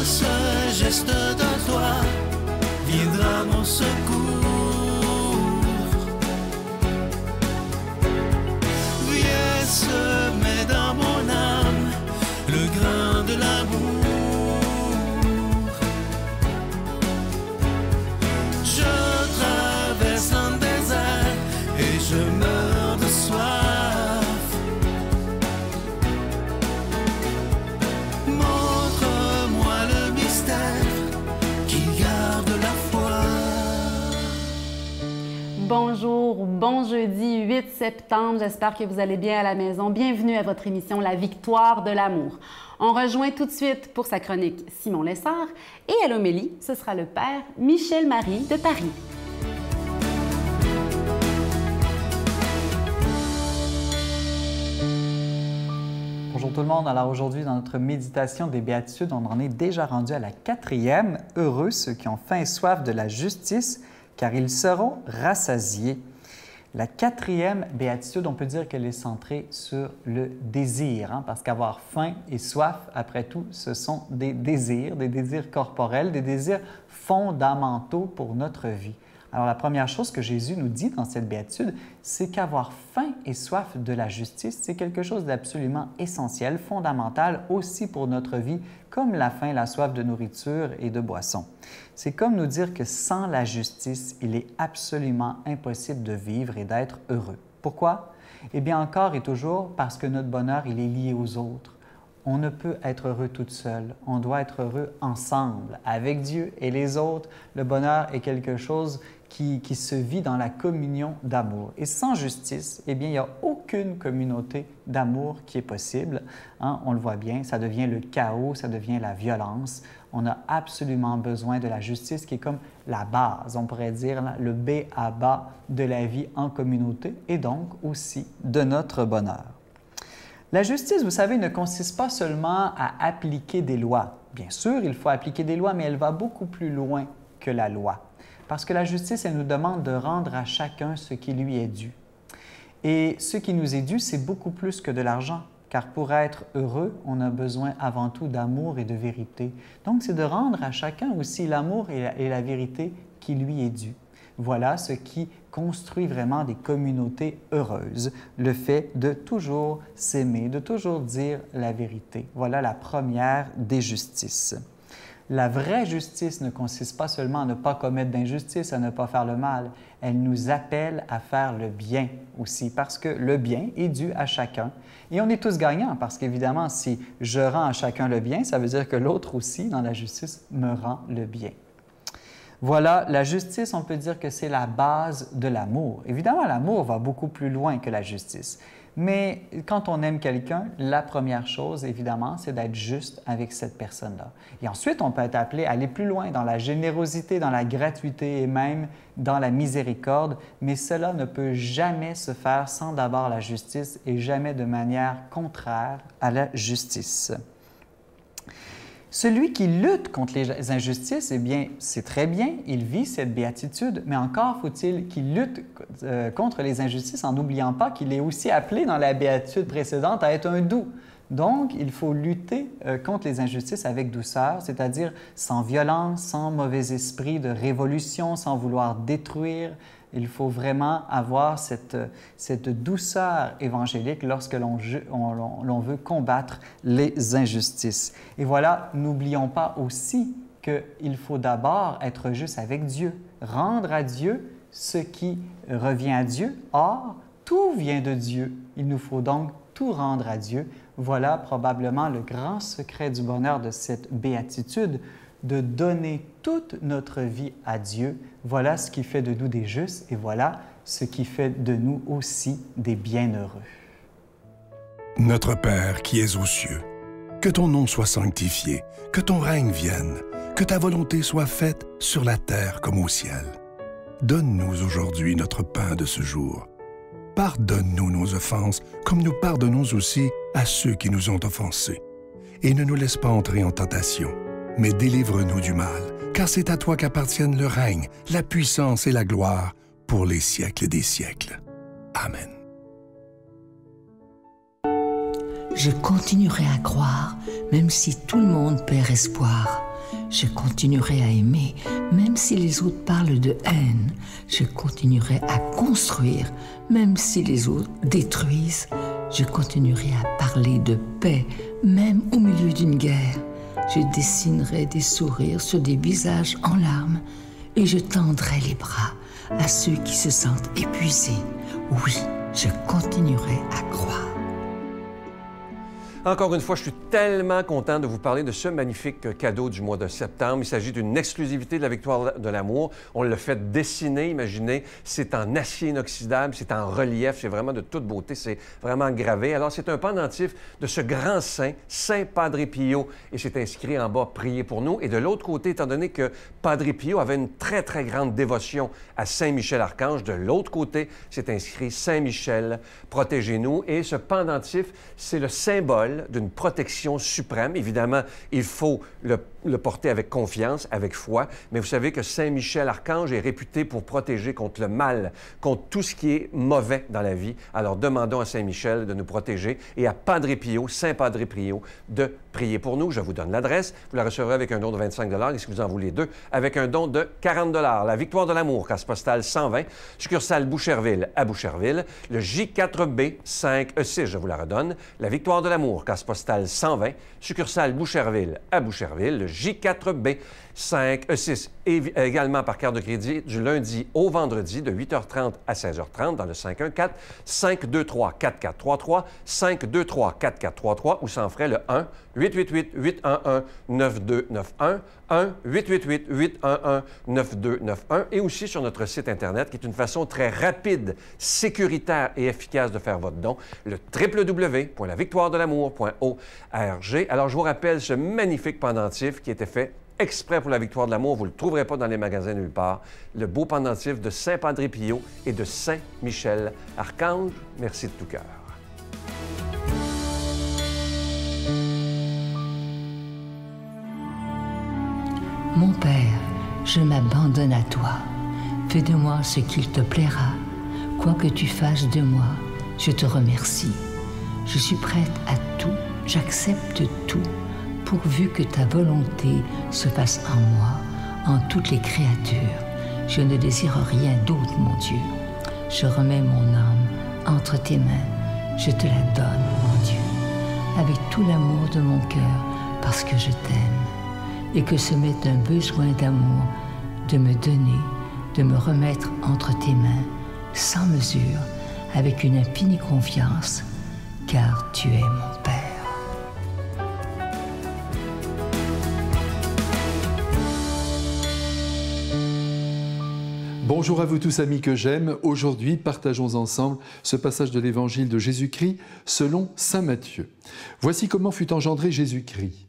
seul geste de toi viendra mon secours. Viens semer dans mon âme le grain de l'amour. Je traverse un désert et je meurs de soif. Montre-moi le mystère qui garde la foi. Bonjour, bon jeudi 8 septembre. J'espère que vous allez bien à la maison. Bienvenue à votre émission La Victoire de l'amour. On rejoint tout de suite pour sa chronique Simon Lessard et à l'homélie, ce sera le père Michel Marie de Paris. Bonjour tout le monde. Alors aujourd'hui, dans notre méditation des béatitudes, on en est déjà rendu à la 4e. Heureux ceux qui ont faim et soif de la justice, car ils seront rassasiés. La 4e béatitude, on peut dire qu'elle est centrée sur le désir, parce qu'avoir faim et soif, après tout, ce sont des désirs corporels, des désirs fondamentaux pour notre vie. Alors, la première chose que Jésus nous dit dans cette béatitude, c'est qu'avoir faim et soif de la justice, c'est quelque chose d'absolument essentiel, fondamental aussi pour notre vie, comme la faim, la soif de nourriture et de boisson. C'est comme nous dire que sans la justice, il est absolument impossible de vivre et d'être heureux. Pourquoi? Eh bien, encore et toujours, parce que notre bonheur, il est lié aux autres. On ne peut être heureux toute seule. On doit être heureux ensemble, avec Dieu et les autres. Le bonheur est quelque chose qui se vit dans la communion d'amour. Et sans justice, eh bien, il n'y a aucune communauté d'amour qui est possible. On le voit bien, ça devient le chaos, ça devient la violence. On a absolument besoin de la justice qui est comme la base, on pourrait dire, le b.a.-ba de la vie en communauté et donc aussi de notre bonheur. La justice, vous savez, ne consiste pas seulement à appliquer des lois. Bien sûr, il faut appliquer des lois, mais elle va beaucoup plus loin que la loi. Parce que la justice, elle nous demande de rendre à chacun ce qui lui est dû. Et ce qui nous est dû, c'est beaucoup plus que de l'argent. Car pour être heureux, on a besoin avant tout d'amour et de vérité. Donc, c'est de rendre à chacun aussi l'amour et la vérité qui lui est dû. Voilà ce qui construit vraiment des communautés heureuses, le fait de toujours s'aimer, de toujours dire la vérité. Voilà la première des justices. La vraie justice ne consiste pas seulement à ne pas commettre d'injustice, à ne pas faire le mal. Elle nous appelle à faire le bien aussi, parce que le bien est dû à chacun. Et on est tous gagnants, parce qu'évidemment, si je rends à chacun le bien, ça veut dire que l'autre aussi, dans la justice, me rend le bien. Voilà, la justice, on peut dire que c'est la base de l'amour. Évidemment, l'amour va beaucoup plus loin que la justice. Mais quand on aime quelqu'un, la première chose, évidemment, c'est d'être juste avec cette personne-là. Et ensuite, on peut être appelé à aller plus loin dans la générosité, dans la gratuité et même dans la miséricorde, mais cela ne peut jamais se faire sans d'abord la justice et jamais de manière contraire à la justice. Celui qui lutte contre les injustices, eh bien, c'est très bien, il vit cette béatitude, mais encore faut-il qu'il lutte contre les injustices en n'oubliant pas qu'il est aussi appelé dans la béatitude précédente à être un doux. Donc, il faut lutter contre les injustices avec douceur, c'est-à-dire sans violence, sans mauvais esprit de révolution, sans vouloir détruire. Il faut vraiment avoir cette douceur évangélique lorsque l'on veut combattre les injustices. Et voilà, n'oublions pas aussi qu'il faut d'abord être juste avec Dieu, rendre à Dieu ce qui revient à Dieu. Or, tout vient de Dieu. Il nous faut donc tout rendre à Dieu. Voilà probablement le grand secret du bonheur de cette béatitude, de donner toute notre vie à Dieu. Voilà ce qui fait de nous des justes et voilà ce qui fait de nous aussi des bienheureux. Notre Père qui es aux cieux, que ton nom soit sanctifié, que ton règne vienne, que ta volonté soit faite sur la terre comme au ciel. Donne-nous aujourd'hui notre pain de ce jour. Pardonne-nous nos offenses, comme nous pardonnons aussi à ceux qui nous ont offensés. Et ne nous laisse pas entrer en tentation, mais délivre-nous du mal, car c'est à toi qu'appartiennent le règne, la puissance et la gloire pour les siècles des siècles. Amen. Je continuerai à croire, même si tout le monde perd espoir. Je continuerai à aimer, même si les autres parlent de haine. Je continuerai à construire, même si les autres détruisent. Je continuerai à parler de paix, même au milieu d'une guerre. Je dessinerai des sourires sur des visages en larmes et je tendrai les bras à ceux qui se sentent épuisés. Oui, je continuerai à croire. Encore une fois, je suis tellement content de vous parler de ce magnifique cadeau du mois de septembre. Il s'agit d'une exclusivité de la Victoire de l'amour. On l'a fait dessiner, imaginez. C'est en acier inoxydable, c'est en relief, c'est vraiment de toute beauté, c'est vraiment gravé. Alors, c'est un pendentif de ce grand saint, Saint Padre Pio, et c'est inscrit en bas « Priez pour nous ». Et de l'autre côté, étant donné que Padre Pio avait une très, très grande dévotion à Saint Michel-Archange, de l'autre côté, c'est inscrit « Saint Michel, protégez-nous ». Et ce pendentif, c'est le symbole d'une protection suprême. Évidemment, il faut le porter avec confiance, avec foi, mais vous savez que Saint Michel Archange est réputé pour protéger contre le mal, contre tout ce qui est mauvais dans la vie. Alors demandons à Saint Michel de nous protéger et à Padre Pio, Saint Padre Pio, de prier pour nous. Je vous donne l'adresse. Vous la recevrez avec un don de 25 et si vous en voulez deux, avec un don de 40 La Victoire de l'amour, case postale 120, succursale Boucherville à Boucherville, le J4B 5E6, je vous la redonne. La Victoire de l'amour, case postale 120, succursale Boucherville à Boucherville, le J4B 5E6. Et également par carte de crédit du lundi au vendredi de 8h30 à 16h30 dans le 514-523-4433, 523-4433 ou sans frais le 1-888-811-9291, 1-888-811-9291 et aussi sur notre site Internet qui est une façon très rapide, sécuritaire et efficace de faire votre don, le www.lavictoiredelamour.org. Alors, je vous rappelle ce magnifique pendentif qui était fait exprès pour la Victoire de l'amour. Vous ne le trouverez pas dans les magasins nulle part. Le beau pendentif de Saint Padre Pio et de Saint Michel Archange. Merci de tout cœur. Mon Père, je m'abandonne à toi. Fais de moi ce qu'il te plaira. Quoi que tu fasses de moi, je te remercie. Je suis prête à tout, j'accepte tout, pourvu que ta volonté se fasse en moi, en toutes les créatures. Je ne désire rien d'autre, mon Dieu. Je remets mon âme entre tes mains. Je te la donne, mon Dieu, avec tout l'amour de mon cœur, parce que je t'aime. Et que ce m'est un besoin d'amour de me donner, de me remettre entre tes mains, sans mesure, avec une infinie confiance, car tu es mon Père. Bonjour à vous tous amis que j'aime. Aujourd'hui, partageons ensemble ce passage de l'Évangile de Jésus-Christ selon saint Matthieu. Voici comment fut engendré Jésus-Christ.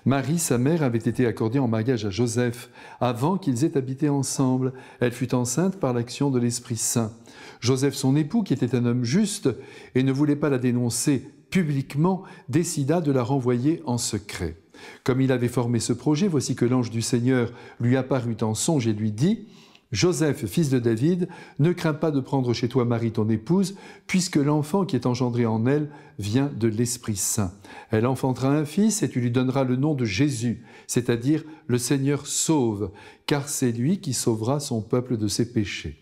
Marie, sa mère, avait été accordée en mariage à Joseph avant qu'ils aient habité ensemble. Elle fut enceinte par l'action de l'Esprit Saint. Joseph, son époux, qui était un homme juste et ne voulait pas la dénoncer publiquement, décida de la renvoyer en secret. Comme il avait formé ce projet, voici que l'ange du Seigneur lui apparut en songe et lui dit « Joseph, fils de David, ne crains pas de prendre chez toi Marie ton épouse, puisque l'enfant qui est engendré en elle vient de l'Esprit Saint. Elle enfantera un fils et tu lui donneras le nom de Jésus, c'est-à-dire le Seigneur sauve, car c'est lui qui sauvera son peuple de ses péchés.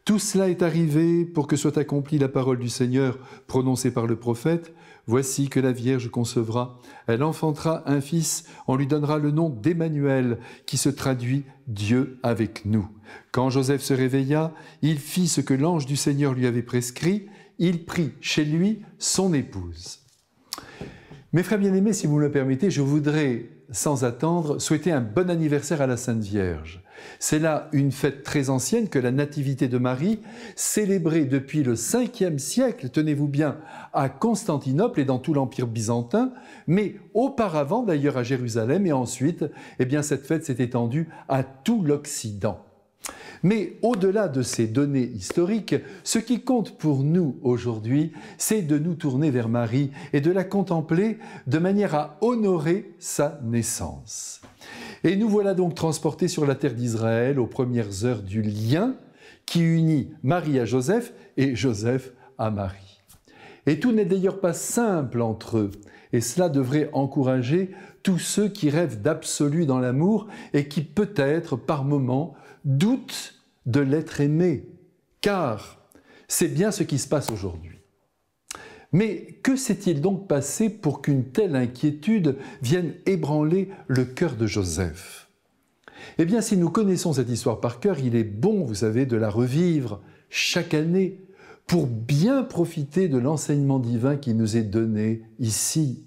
Tout cela est arrivé pour que soit accomplie la parole du Seigneur prononcée par le prophète. Voici que la Vierge concevra, elle enfantera un fils, on lui donnera le nom d'Emmanuel, qui se traduit « Dieu avec nous ». Quand Joseph se réveilla, il fit ce que l'ange du Seigneur lui avait prescrit, il prit chez lui son épouse. Mes frères bien-aimés, si vous me le permettez, je voudrais, sans attendre, souhaiter un bon anniversaire à la Sainte Vierge. C'est là une fête très ancienne que la Nativité de Marie, célébrée depuis le 5e siècle, tenez-vous bien, à Constantinople et dans tout l'Empire byzantin, mais auparavant d'ailleurs à Jérusalem et ensuite, eh bien, cette fête s'est étendue à tout l'Occident. Mais au-delà de ces données historiques, ce qui compte pour nous aujourd'hui, c'est de nous tourner vers Marie et de la contempler de manière à honorer sa naissance. Et nous voilà donc transportés sur la terre d'Israël aux premières heures du lien qui unit Marie à Joseph et Joseph à Marie. Et tout n'est d'ailleurs pas simple entre eux. Et cela devrait encourager tous ceux qui rêvent d'absolu dans l'amour et qui peut-être, par moments, doutent de l'être aimé, car c'est bien ce qui se passe aujourd'hui. Mais que s'est-il donc passé pour qu'une telle inquiétude vienne ébranler le cœur de Joseph? Eh bien, si nous connaissons cette histoire par cœur, il est bon, vous savez, de la revivre chaque année pour bien profiter de l'enseignement divin qui nous est donné ici.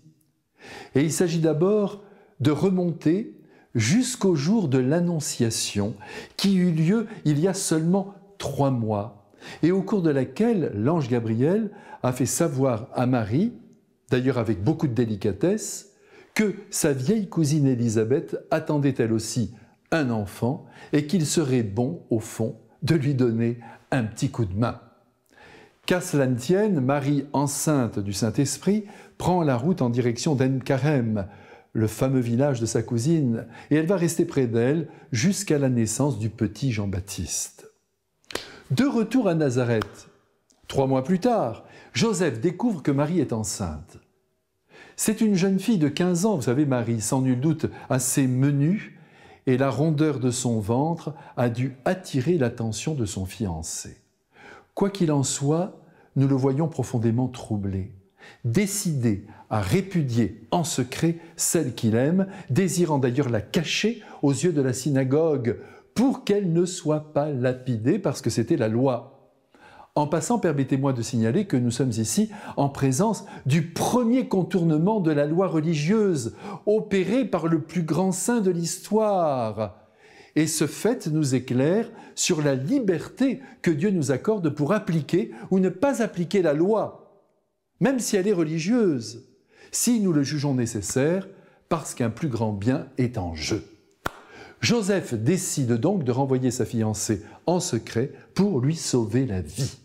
Et il s'agit d'abord de remonter jusqu'au jour de l'Annonciation qui eut lieu il y a seulement 3 mois et au cours de laquelle l'ange Gabriel a fait savoir à Marie, d'ailleurs avec beaucoup de délicatesse, que sa vieille cousine Élisabeth attendait elle aussi un enfant et qu'il serait bon, au fond, de lui donner un petit coup de main. Qu'à cela ne tienne, Marie, enceinte du Saint-Esprit, prend la route en direction d'En-Carem, le fameux village de sa cousine, et elle va rester près d'elle jusqu'à la naissance du petit Jean-Baptiste. De retour à Nazareth, 3 mois plus tard, Joseph découvre que Marie est enceinte. C'est une jeune fille de 15 ans, vous savez, Marie, sans nul doute assez menue, et la rondeur de son ventre a dû attirer l'attention de son fiancé. Quoi qu'il en soit, nous le voyons profondément troublé, décidé à répudier en secret celle qu'il aime, désirant d'ailleurs la cacher aux yeux de la synagogue pour qu'elle ne soit pas lapidée, parce que c'était la loi. En passant, permettez-moi de signaler que nous sommes ici en présence du premier contournement de la loi religieuse, opéré par le plus grand saint de l'histoire. Et ce fait nous éclaire sur la liberté que Dieu nous accorde pour appliquer ou ne pas appliquer la loi, même si elle est religieuse, si nous le jugeons nécessaire, parce qu'un plus grand bien est en jeu. Joseph décide donc de renvoyer sa fiancée en secret pour lui sauver la vie.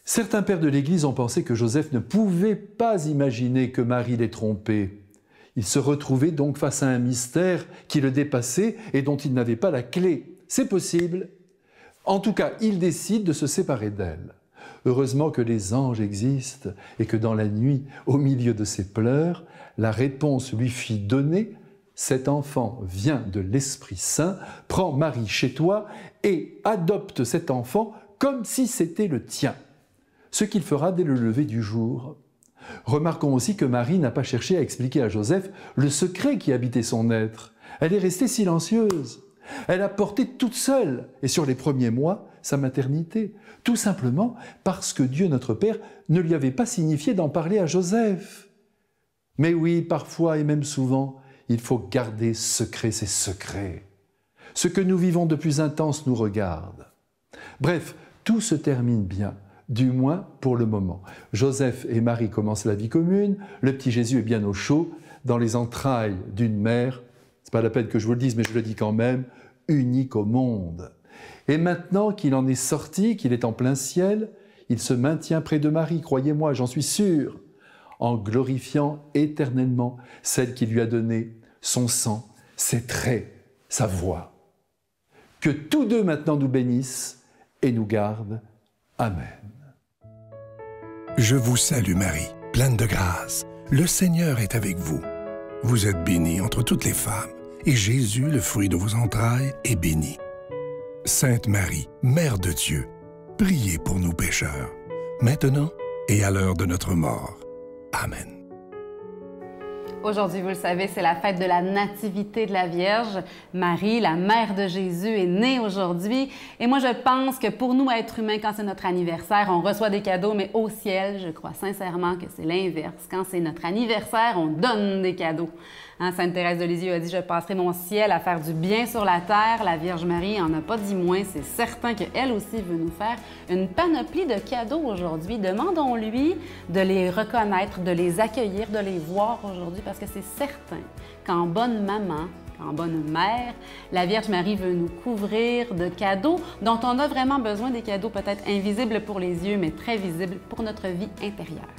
Certains pères de l'Église ont pensé que Joseph ne pouvait pas imaginer que Marie l'ait trompé. Il se retrouvait donc face à un mystère qui le dépassait et dont il n'avait pas la clé. C'est possible. En tout cas, il décide de se séparer d'elle. Heureusement que les anges existent et que dans la nuit, au milieu de ses pleurs, la réponse lui fit donner « Cet enfant vient de l'Esprit Saint, prends Marie chez toi et adopte cet enfant comme si c'était le tien. » Ce qu'il fera dès le lever du jour. Remarquons aussi que Marie n'a pas cherché à expliquer à Joseph le secret qui habitait son être. Elle est restée silencieuse. Elle a porté toute seule, et sur les premiers mois, sa maternité, tout simplement parce que Dieu notre Père ne lui avait pas signifié d'en parler à Joseph. Mais oui, parfois et même souvent, il faut garder secret ses secrets. Ce que nous vivons de plus intense nous regarde. Bref, tout se termine bien. Du moins pour le moment. Joseph et Marie commencent la vie commune, le petit Jésus est bien au chaud, dans les entrailles d'une mère, c'est pas la peine que je vous le dise, mais je le dis quand même, unique au monde. Et maintenant qu'il en est sorti, qu'il est en plein ciel, il se maintient près de Marie, croyez-moi, j'en suis sûr, en glorifiant éternellement celle qui lui a donné son sang, ses traits, sa voix. Que tous deux maintenant nous bénissent et nous gardent. Amen. Je vous salue Marie, pleine de grâce. Le Seigneur est avec vous. Vous êtes bénie entre toutes les femmes, et Jésus, le fruit de vos entrailles, est béni. Sainte Marie, Mère de Dieu, priez pour nous pécheurs, maintenant et à l'heure de notre mort. Amen. Aujourd'hui, vous le savez, c'est la fête de la Nativité de la Vierge. Marie, la mère de Jésus, est née aujourd'hui. Et moi, je pense que pour nous, êtres humains, quand c'est notre anniversaire, on reçoit des cadeaux, mais au ciel, je crois sincèrement que c'est l'inverse. Quand c'est notre anniversaire, on donne des cadeaux. Hein, Sainte Thérèse de Lisieux a dit « Je passerai mon ciel à faire du bien sur la terre ». La Vierge Marie n'en a pas dit moins. C'est certain qu'elle aussi veut nous faire une panoplie de cadeaux aujourd'hui. Demandons-lui de les reconnaître, de les accueillir, de les voir aujourd'hui, parce que c'est certain qu'en bonne maman, en bonne mère, la Vierge Marie veut nous couvrir de cadeaux dont on a vraiment besoin, des cadeaux peut-être invisibles pour les yeux, mais très visibles pour notre vie intérieure.